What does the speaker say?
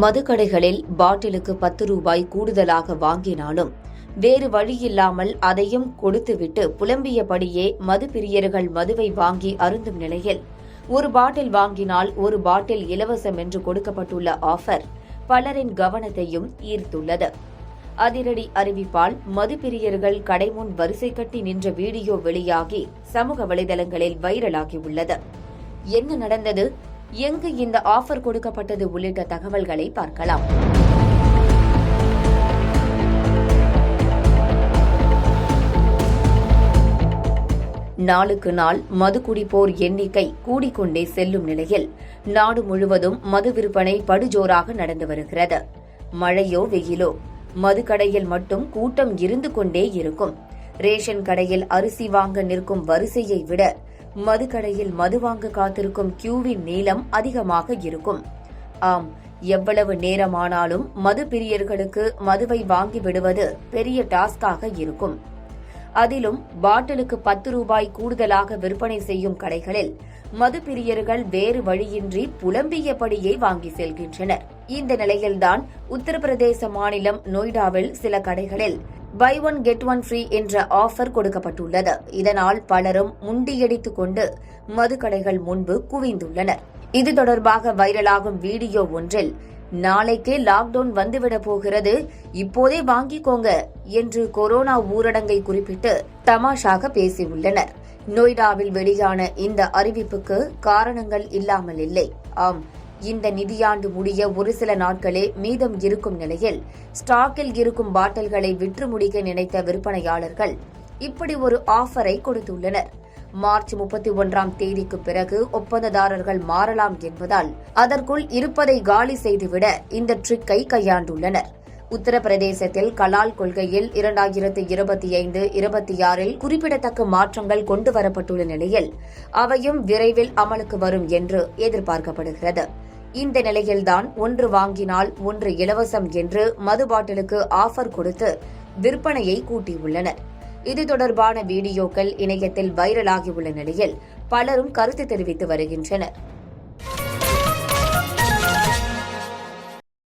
மதுக்கடைகளில் பாட்டிலுக்கு 10 ரூபாய் கூடுதலாக வாங்கினாலும் வேறு வழியில்லாமல் அதையும் கொடுத்துவிட்டு புலம்பியபடியே மதுப்பிரியர்கள் மதுவை வாங்கி அருந்தும் நிலையில் ஒரு பாட்டில் வாங்கினால் ஒரு பாட்டில் இலவசம் என்று கொடுக்கப்பட்டுள்ள ஆஃபர் பலரின் கவனத்தையும் ஈர்த்துள்ளது. அதிரடி அறிவிப்பால் மதுப்பிரியர்கள் கடை முன் வரிசை கட்டி நின்ற வீடியோ வெளியாகி சமூக வலைதளங்களில் வைரலாகியுள்ளது. என்ன நடந்தது, எங்கு இந்த ஆஃபர் கொடுக்கப்பட்டது உள்ளிட்ட தகவல்களை பார்க்கலாம். நாளுக்கு நாள் மது குடிப்போர் எண்ணிக்கை கூடிக்கொண்டே செல்லும் நிலையில் நாடு முழுவதும் மது விற்பனை படுஜோராக நடந்து வருகிறது. மழையோ வெயிலோ மதுக்கடையில் மட்டும் கூட்டம் இருந்து கொண்டே இருக்கும். ரேஷன் கடையில் அரிசி வாங்க நிற்கும் வரிசையை விட மதுக்கடையில் மது வாங்க காத்திருக்கும் கியூவின் நீளம் அதிகமாக இருக்கும். ஆம், எவ்வளவு நேரமானாலும் மது பிரியர்களுக்கு மதுவை வாங்கி விடுவது பெரிய டாஸ்காக இருக்கும். அதிலும் பாட்டிலுக்கு 10 ரூபாய் கூடுதலாக விற்பனை செய்யும் கடைகளில் மது பிரியர்கள் வேறு வழியின்றி புலம்பியபடியே வாங்கி செல்கின்றனர். இந்த நிலையில்தான் உத்தரப்பிரதேச மாநிலம் நொய்டாவில் சில கடைகளில் buy one get one free என்ற ஆஃபர் கொடுக்கப்பட்டுள்ளது. இதனால் பலரும் முண்டியடித்துக் கொண்டு மதுக்கடைகள் முன்பு குவிந்துள்ளனர். இது தொடர்பாக வைரலாகும் வீடியோ ஒன்றில், நாளைக்கே லாக்டவுன் வந்துவிடப் போகிறது, இப்போதே வாங்கிக்கோங்க என்று கொரோனா ஊரடங்கை குறிப்பிட்டு தமாஷாக பேசியுள்ளனர். நொய்டாவில் வெளியான இந்த அறிவிப்புக்கு காரணங்கள் இல்லாமல் இல்லை. ஆம், இந்த நிதியாண்டு முடிய ஒரு சில நாட்களே மீதம் இருக்கும் நிலையில் ஸ்டாக்கில் இருக்கும் பாட்டில்களை விற்று முடிக்க நினைத்த விற்பனையாளர்கள் இப்படி ஒரு ஆஃபரை கொடுத்துள்ளனர். மார்ச் 31ஆம் தேதிக்கு பிறகு ஒப்பந்ததாரர்கள் மாறலாம் என்பதால் அதற்குள் இருப்பதை காலி செய்துவிட இந்த ட்ரிக்கை கையாண்டுள்ளனர். உத்தரப்பிரதேசத்தில் கலால் கொள்கையில் 2025-26 குறிப்பிடத்தக்க மாற்றங்கள் கொண்டுவரப்பட்டுள்ள நிலையில் அவையும் விரைவில் அமலுக்கு வரும் என்று எதிர்பார்க்கப்படுகிறது. இந்த நிலையில்தான் ஒன்று வாங்கினால் ஒன்று இலவசம் என்று மது பாட்டிலுக்கு ஆஃபர் கொடுத்து விற்பனையை கூட்டியுள்ளனர். இது தொடர்பான வீடியோக்கள் இணையத்தில் வைரலாகியுள்ள நிலையில் பலரும் கருத்து தெரிவித்து வருகின்றனர்.